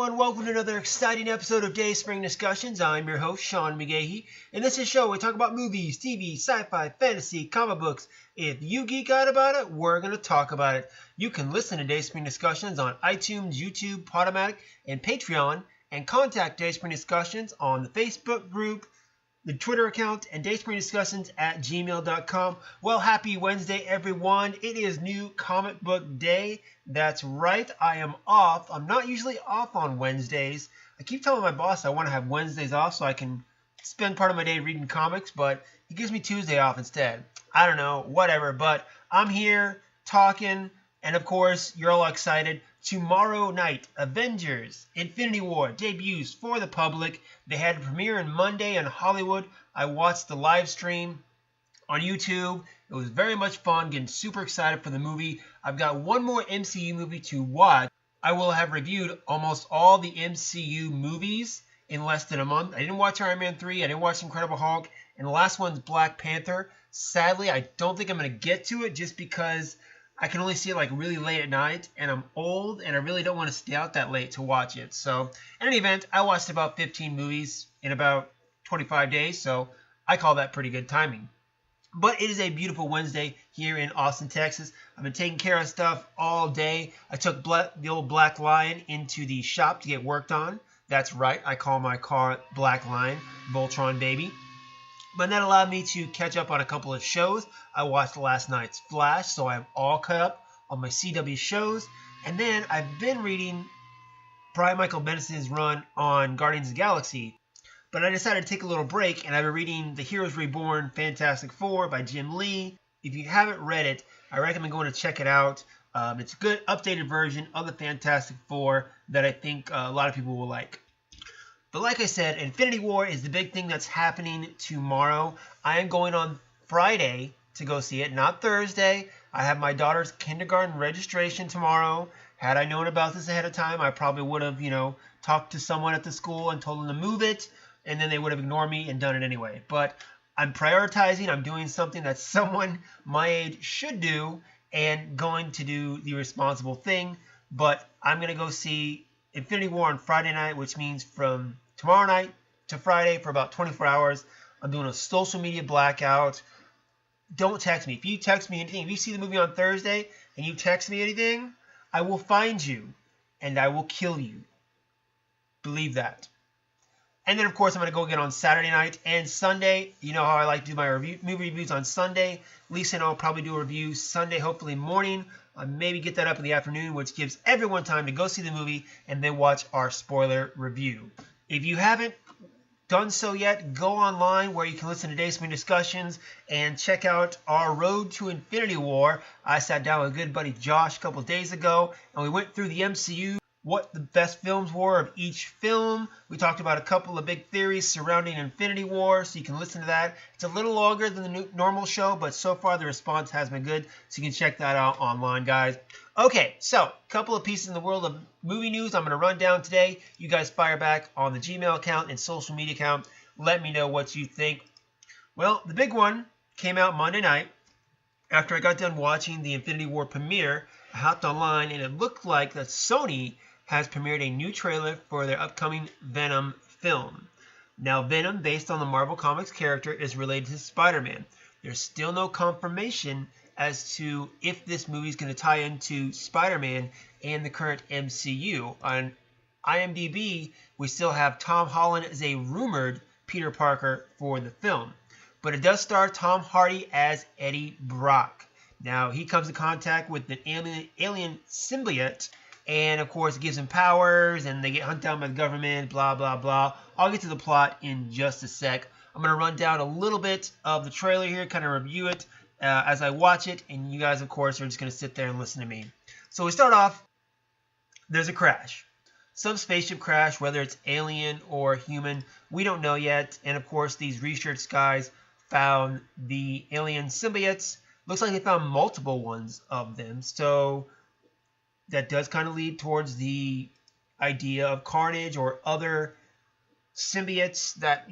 everyone, welcome to another exciting episode of Dayspring Discussions. I'm your host, Sean McGahee. In this show, we talk about movies, TV, sci-fi, fantasy, comic books. If you geek out about it, we're going to talk about it. You can listen to Dayspring Discussions on iTunes, YouTube, Podomatic, and Patreon, and contact Dayspring Discussions on the Facebook group, the Twitter account, and dayspringdiscussions@gmail.com. Well, happy Wednesday, everyone. It is New Comic Book Day. That's right, I am off. I'm not usually off on Wednesdays. I keep telling my boss I want to have Wednesdays off so I can spend part of my day reading comics, but he gives me Tuesday off instead. I don't know, whatever, but I'm here talking, and of course, you're all excited. Tomorrow night, Avengers Infinity War debuts for the public. They had a premiere on Monday in Hollywood. I watched the live stream on YouTube. It was very much fun, getting super excited for the movie. I've got one more MCU movie to watch. I will have reviewed almost all the MCU movies in less than a month. I didn't watch Iron Man 3. I didn't watch Incredible Hulk. And the last one's Black Panther. Sadly, I don't think I'm going to get to it just because I can only see it like really late at night, and I'm old, and I really don't want to stay out that late to watch it. So, in any event, I watched about 15 movies in about 25 days, so I call that pretty good timing. But it is a beautiful Wednesday here in Austin, Texas. I've been taking care of stuff all day. I took the old Black Lion into the shop to get worked on. That's right, I call my car Black Lion, Voltron baby. But that allowed me to catch up on a couple of shows. I watched last night's Flash, so I'm all caught up on my CW shows. And then I've been reading Brian Michael Bendett's run on Guardians of the Galaxy. But I decided to take a little break, and I've been reading The Heroes Reborn Fantastic Four by Jim Lee. If you haven't read it, I recommend going to check it out. It's a good updated version of the Fantastic Four that I think a lot of people will like. But like I said, Infinity War is the big thing that's happening tomorrow. I am going on Friday to go see it, not Thursday. I have my daughter's kindergarten registration tomorrow. Had I known about this ahead of time, I probably would have, talked to someone at the school and told them to move it, and then they would have ignored me and done it anyway. But I'm prioritizing. I'm doing something that someone my age should do and going to do the responsible thing. But I'm going to go see Infinity War on Friday night, which means from tomorrow night to Friday for about 24 hours. I'm doing a social media blackout. Don't text me. If you text me anything, if you see the movie on Thursday and you text me anything, I will find you and I will kill you. Believe that. And then, of course, I'm going to go again on Saturday night and Sunday. You know how I like to do my movie reviews on Sunday. Lisa and I will probably do a review Sunday, hopefully morning. Maybe get that up in the afternoon, which gives everyone time to go see the movie and then watch our spoiler review. If you haven't done so yet, go online where you can listen to Dayspring Discussions and check out our Road to Infinity War. I sat down with good buddy Josh a couple of days ago, and we went through the MCU, what the best films were of each film. We talked about a couple of big theories surrounding Infinity War, so you can listen to that. It's a little longer than the normal show, but so far the response has been good, so you can check that out online, guys. Okay, so a couple of pieces in the world of movie news I'm going to run down today. You guys fire back on the Gmail account and social media account. Let me know what you think. Well, the big one came out Monday night. After I got done watching the Infinity War premiere, I hopped online, and it looked like that Sony has premiered a new trailer for their upcoming Venom film. Now, Venom, based on the Marvel Comics character, is related to Spider-Man. There's still no confirmation as to if this movie is going to tie into Spider-Man and the current MCU. On IMDb, we still have Tom Holland as a rumored Peter Parker for the film. But it does star Tom Hardy as Eddie Brock. Now, he comes in contact with an alien symbiote, and of course it gives him powers, and they get hunted down by the government, blah, blah, blah. I'll get to the plot in just a sec. I'm going to run down a little bit of the trailer here, kind of review it as I watch it, and you guys, of course, are just going to sit there and listen to me. So we start off, there's a crash. Some spaceship crash, whether it's alien or human, we don't know yet. And of course, these research guys found the alien symbiotes. Looks like they found multiple ones of them. So that does kind of lead towards the idea of Carnage or other symbiotes that,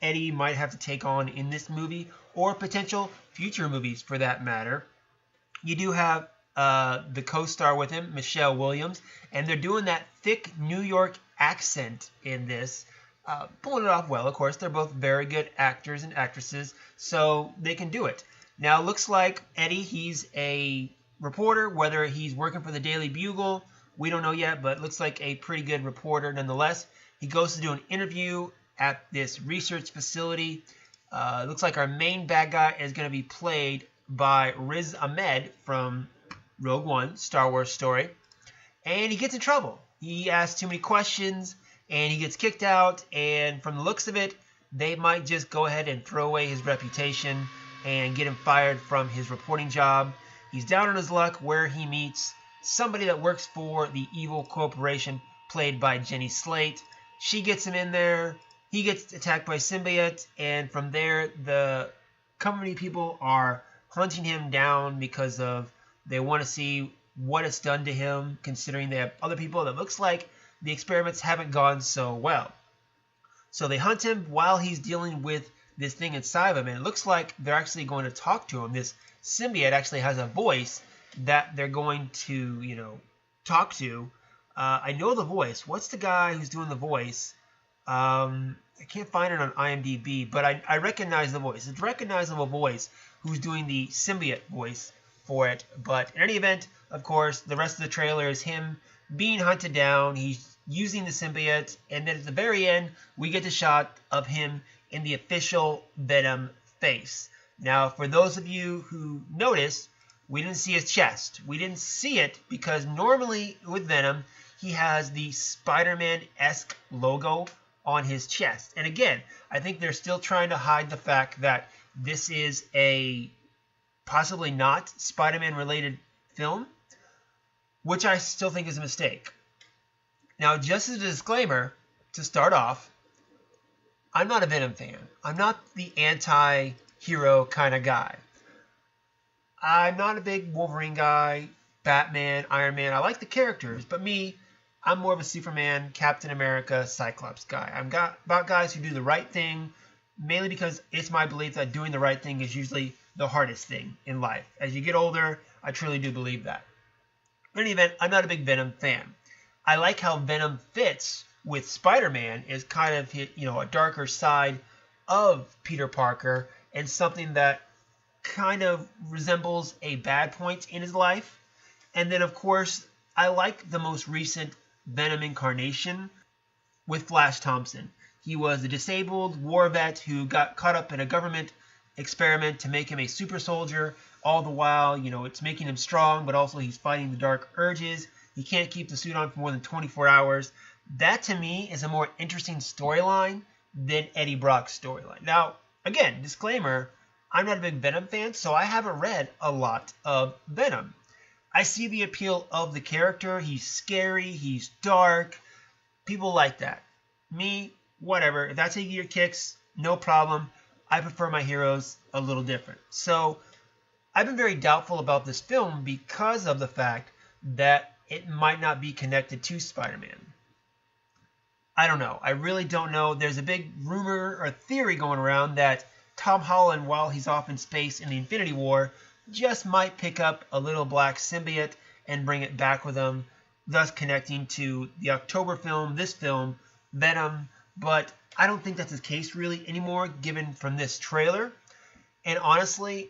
Eddie might have to take on in this movie, or potential future movies for that matter. You do have the co-star with him, Michelle Williams, and they're doing that thick New York accent in this, pulling it off well. Of course, they're both very good actors and actresses, so they can do it. Now, it looks like Eddie, he's a reporter, whether he's working for the Daily Bugle, we don't know yet, but it looks like a pretty good reporter nonetheless. He goes to do an interview at this research facility. It looks like our main bad guy is going to be played by Riz Ahmed from Rogue One, Star Wars story. And he gets in trouble. He asks too many questions, and he gets kicked out. And from the looks of it, they might just go ahead and throw away his reputation and get him fired from his reporting job. He's down on his luck where he meets somebody that works for the evil corporation, played by Jenny Slate. She gets him in there. He gets attacked by symbiote, and from there, the company people are hunting him down because of they want to see what it's done to him, considering they have other people that looks like the experiments haven't gone so well. So they hunt him while he's dealing with this thing inside of him, and it looks like they're actually going to talk to him. This symbiote actually has a voice that they're going to, talk to. I know the voice. What's the guy who's doing the voice? I can't find it on IMDb, but I recognize the voice. It's a recognizable voice who's doing the symbiote voice for it. But in any event, of course, the rest of the trailer is him being hunted down. He's using the symbiote, and then at the very end, we get the shot of him in the official Venom face. Now, for those of you who noticed, we didn't see his chest. We didn't see it because normally with Venom, he has the Spider-Man-esque logo on his chest. And again, I think they're still trying to hide the fact that this is a possibly not Spider-Man related film, which I still think is a mistake. Now, just as a disclaimer, to start off, I'm not a Venom fan. I'm not the anti-hero kind of guy. I'm not a big Wolverine guy, Batman, Iron Man. I like the characters, but I'm more of a Superman, Captain America, Cyclops guy. I'm about guys who do the right thing, mainly because it's my belief that doing the right thing is usually the hardest thing in life. As you get older, I truly do believe that. In any event, I'm not a big Venom fan. I like how Venom fits with Spider-Man is kind of, a darker side of Peter Parker and something that kind of resembles a bad point in his life. And then, of course, I like the most recent Venom incarnation with Flash Thompson. He was a disabled war vet who got caught up in a government experiment to make him a super soldier. All the while, it's making him strong, but also he's fighting the dark urges. He can't keep the suit on for more than 24 hours. That, to me, is a more interesting storyline than Eddie Brock's storyline. Now, again, disclaimer, I'm not a big Venom fan, so I haven't read a lot of Venom. I see the appeal of the character. He's scary. He's dark. People like that. Me, whatever. If that's how you get your kicks, no problem. I prefer my heroes a little different. So I've been very doubtful about this film because of the fact that it might not be connected to Spider-Man. I don't know. I really don't know. There's a big rumor or theory going around that Tom Holland, while he's off in space in the Infinity War, just might pick up a little black symbiote and bring it back with him, thus connecting to the October film, this film, Venom. But I don't think that's the case really anymore, given from this trailer. And honestly,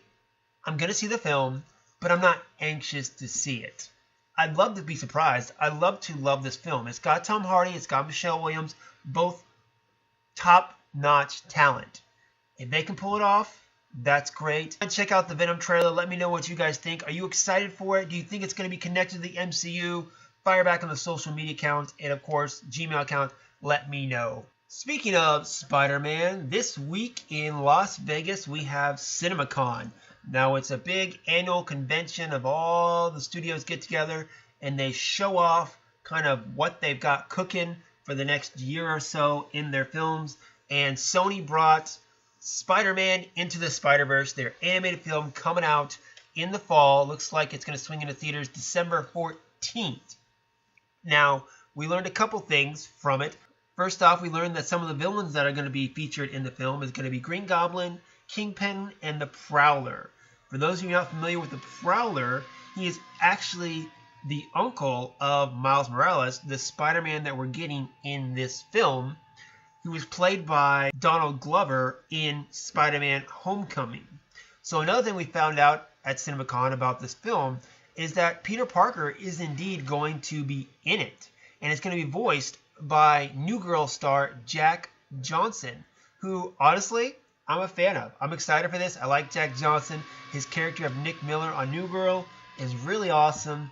I'm going to see the film, but I'm not anxious to see it. I'd love to be surprised. I'd love to love this film. It's got Tom Hardy, it's got Michelle Williams, both top-notch talent. If they can pull it off, that's great. Check out the Venom trailer. Let me know what you guys think. Are you excited for it? Do you think it's going to be connected to the MCU? Fire back on the social media account and, of course, Gmail account. Let me know. Speaking of Spider-Man, this week in Las Vegas, we have CinemaCon. Now, it's a big annual convention of all the studios get together, and they show off kind of what they've got cooking for the next year or so in their films. And Sony brought Spider-Man Into the Spider-Verse, their animated film coming out in the fall. Looks like it's going to swing into theaters December 14th. Now, we learned a couple things from it. First off, we learned that some of the villains that are going to be featured in the film is going to be Green Goblin, Kingpin, and the Prowler. For those of you not familiar with the Prowler, he is actually the uncle of Miles Morales, the Spider-Man that we're getting in this film, who was played by Donald Glover in Spider-Man Homecoming. So another thing we found out at CinemaCon about this film is that Peter Parker is indeed going to be in it. And it's going to be voiced by New Girl star Jack Johnson, who, honestly, I'm a fan of. I'm excited for this. I like Jack Johnson. His character of Nick Miller on New Girl is really awesome.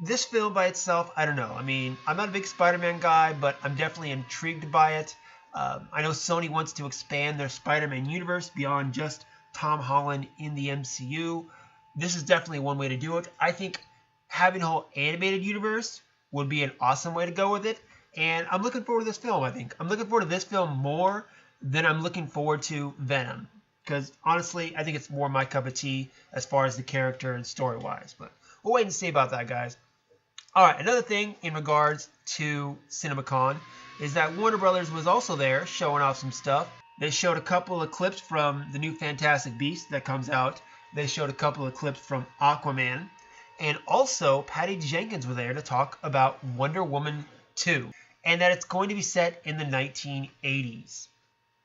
This film by itself, I don't know. I mean, I'm not a big Spider-Man guy, but I'm definitely intrigued by it. I know Sony wants to expand their Spider-Man universe beyond just Tom Holland in the MCU. This is definitely one way to do it. I think having a whole animated universe would be an awesome way to go with it. And I'm looking forward to this film, I think. I'm looking forward to this film more than I'm looking forward to Venom. Because, honestly, I think it's more my cup of tea as far as the character and story-wise. But we'll wait and see about that, guys. Alright, another thing in regards to CinemaCon is that Warner Brothers was also there showing off some stuff. They showed a couple of clips from the new Fantastic Beast that comes out. They showed a couple of clips from Aquaman. And also, Patty Jenkins was there to talk about Wonder Woman 2. And that it's going to be set in the 1980s.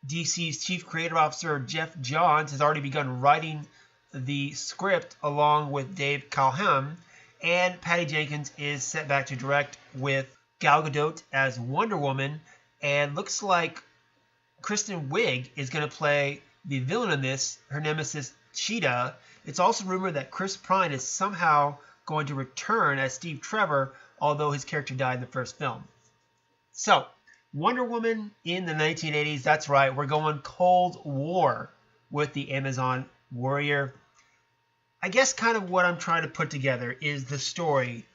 DC's Chief Creative Officer Jeff Johns has already begun writing the script along with Dave Calhoun. And Patty Jenkins is set back to direct with Gal Gadot as Wonder Woman. And looks like Kristen Wiig is going to play the villain in this, her nemesis Cheetah. It's also rumored that Chris Pine is somehow going to return as Steve Trevor, although his character died in the first film. So, Wonder Woman in the 1980s, that's right, we're going Cold War with the Amazon warrior. I guess kind of what I'm trying to put together is the story.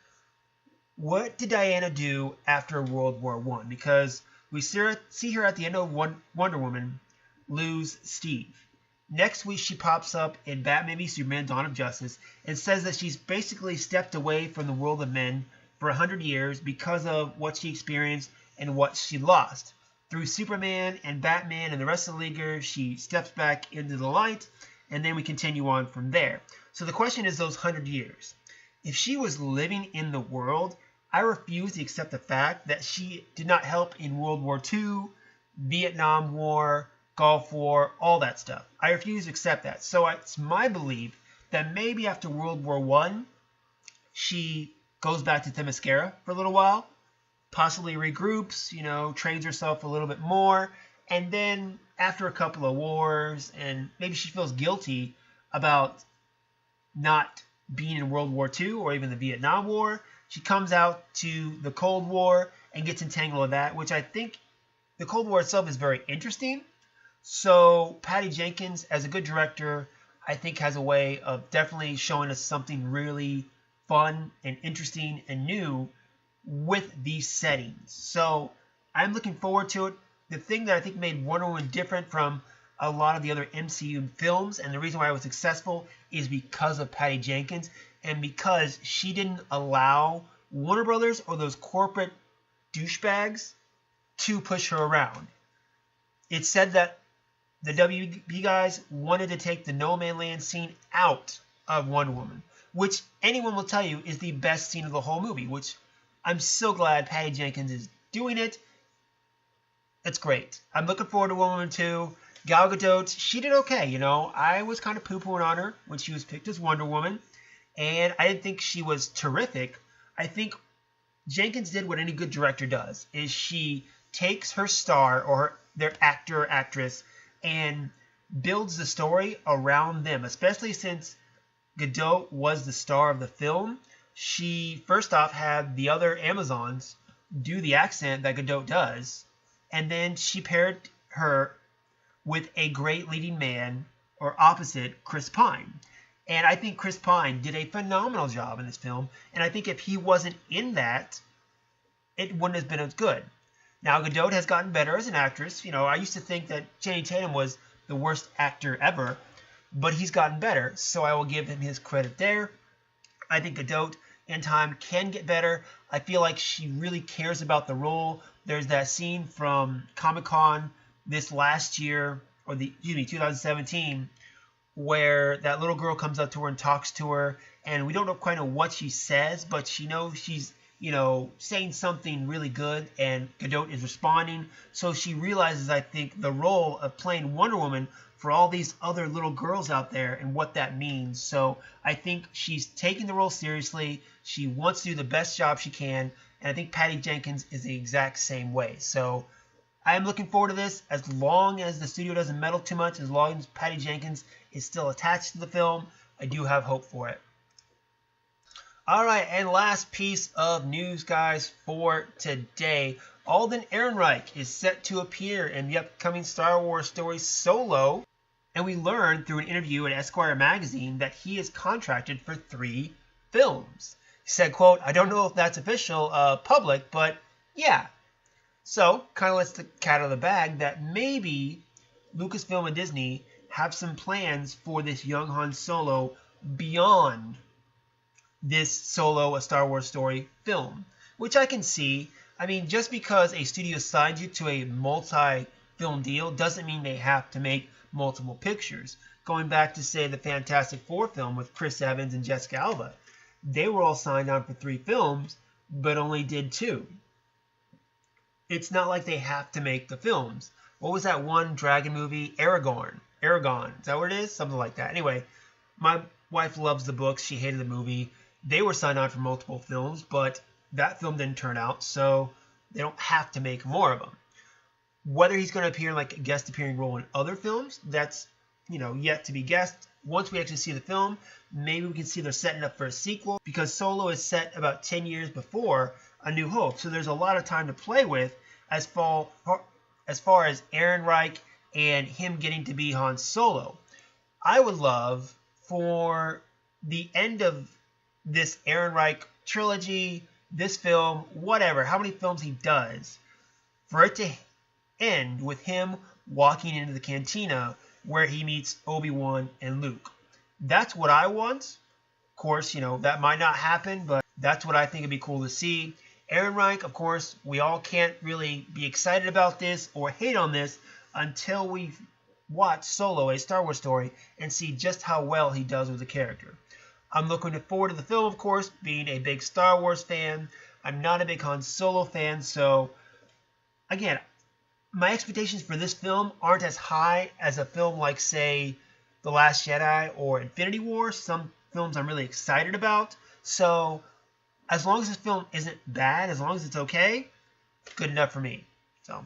What did Diana do after World War I? Because we see her at the end of Wonder Woman lose Steve. Next week, she pops up in Batman v Superman: Dawn of Justice and says that she's basically stepped away from the world of men for 100 years because of what she experienced and what she lost. Through Superman and Batman and the rest of the Leaguers, she steps back into the light, and then we continue on from there. So the question is those 100 years. If she was living in the world, I refuse to accept the fact that she did not help in World War II, Vietnam War, Gulf War, all that stuff. I refuse to accept that. So it's my belief that maybe after World War I, she goes back to Themyscira for a little while, possibly regroups, trains herself a little bit more, and then after a couple of wars, and maybe she feels guilty about not being in World War II or even the Vietnam War, she comes out to the Cold War and gets entangled in that, which I think the Cold War itself is very interesting. So Patty Jenkins, as a good director, I think has a way of definitely showing us something really fun and interesting and new with these settings. So I'm looking forward to it. The thing that I think made Wonder Woman different from a lot of the other MCU films, and the reason why it was successful, is because of Patty Jenkins and because she didn't allow Warner Brothers or those corporate douchebags to push her around. It's said that the WB guys wanted to take the No Man Land scene out of Wonder Woman, which anyone will tell you is the best scene of the whole movie, which I'm so glad Patty Jenkins is doing it. It's great. I'm looking forward to Wonder Woman 2. Gal Gadot, she did okay, I was kind of poo-pooing on her when she was picked as Wonder Woman, and I didn't think she was terrific. I think Jenkins did what any good director does, is she takes her star or their actor or actress and builds the story around them, especially since Gadot was the star of the film. She, first off, had the other Amazons do the accent that Gadot does, and then she paired her with a great leading man, or opposite, Chris Pine. And I think Chris Pine did a phenomenal job in this film, and I think if he wasn't in that, it wouldn't have been as good. Now, Gadot has gotten better as an actress. I used to think that Channing Tatum was the worst actor ever, but he's gotten better, so I will give him his credit there. I think Gadot, in time, can get better. I feel like she really cares about the role. There's that scene from Comic-Con this last year, or 2017, where that little girl comes up to her and talks to her, and we don't quite know what she says, but she knows she's, saying something really good, and Gadot is responding. So she realizes, I think, the role of playing Wonder Woman for all these other little girls out there and what that means. So I think she's taking the role seriously. She wants to do the best job she can, and I think Patty Jenkins is the exact same way. So I'm looking forward to this, as long as the studio doesn't meddle too much, as long as Patty Jenkins is still attached to the film. I do have hope for it. All right, and last piece of news, guys, for today. Alden Ehrenreich is set to appear in the upcoming Star Wars story Solo, and we learned through an interview in Esquire magazine that he is contracted for 3 films. He said, quote, "I don't know if that's official, public, but yeah." So, kind of lets the cat out of the bag that maybe Lucasfilm and Disney have some plans for this young Han Solo beyond this Solo, a Star Wars story film, which I can see. I mean, just because a studio signed you to a multi-film deal doesn't mean they have to make multiple pictures. Going back to, say, the Fantastic Four film with Chris Evans and Jessica Alba, they were all signed on for 3 films, but only did 2. It's not like they have to make the films. What was that one dragon movie? Aragon. Is that what it is? Something like that. Anyway, my wife loves the books. She hated the movie. They were signed on for multiple films, but that film didn't turn out, so they don't have to make more of them. Whether he's going to appear in like a guest appearing role in other films, that's, yet to be guessed. Once we actually see the film, maybe we can see they're setting up for a sequel, because Solo is set about 10 years before A New Hope, so there's a lot of time to play with as far as Ehrenreich and him getting to be Han Solo. I would love for the end of this Ehrenreich trilogy, this film, whatever, how many films he does, for it to end with him walking into the cantina where he meets Obi-Wan and Luke. That's what I want. Of course, that might not happen, but that's what I think would be cool to see. Ehrenreich, of course, we all can't really be excited about this or hate on this until we watch Solo, a Star Wars story, and see just how well he does with the character. I'm looking forward to the film, of course, being a big Star Wars fan. I'm not a big Han Solo fan, so again, my expectations for this film aren't as high as a film like, say, The Last Jedi or Infinity War. Some films I'm really excited about. So as long as this film isn't bad, as long as it's okay, good enough for me. So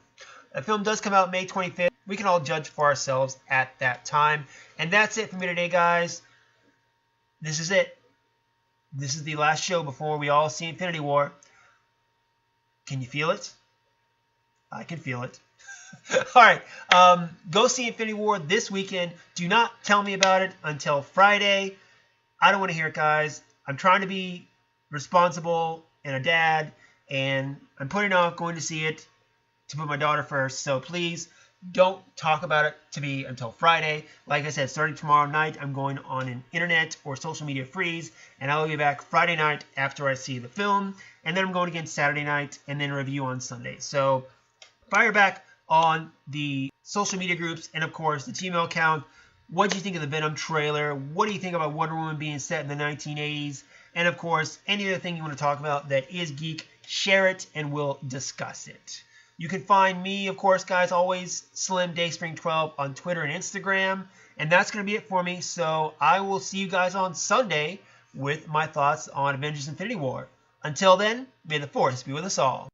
the film does come out May 25th. We can all judge for ourselves at that time. And that's it for me today, guys. This is it. This is the last show before we all see Infinity War. Can you feel it? I can feel it. All right. Go see Infinity War this weekend. Do not tell me about it until Friday. I don't want to hear it, guys. I'm trying to be responsible and a dad, and I'm putting off going to see it to put my daughter first. So please don't talk about it to me until Friday. Like I said, starting tomorrow night, I'm going on an internet or social media freeze, and I'll be back Friday night after I see the film, and then I'm going again Saturday night, and then review on Sunday. So fire back on the social media groups and, of course, the Gmail account. What do you think of the Venom trailer? What do you think about Wonder Woman being set in the 1980s? And, of course, any other thing you want to talk about that is geek, share it, and we'll discuss it. You can find me, of course, guys, always Slim Dayspring 12 on Twitter and Instagram. And that's going to be it for me. So I will see you guys on Sunday with my thoughts on Avengers Infinity War. Until then, may the Force be with us all.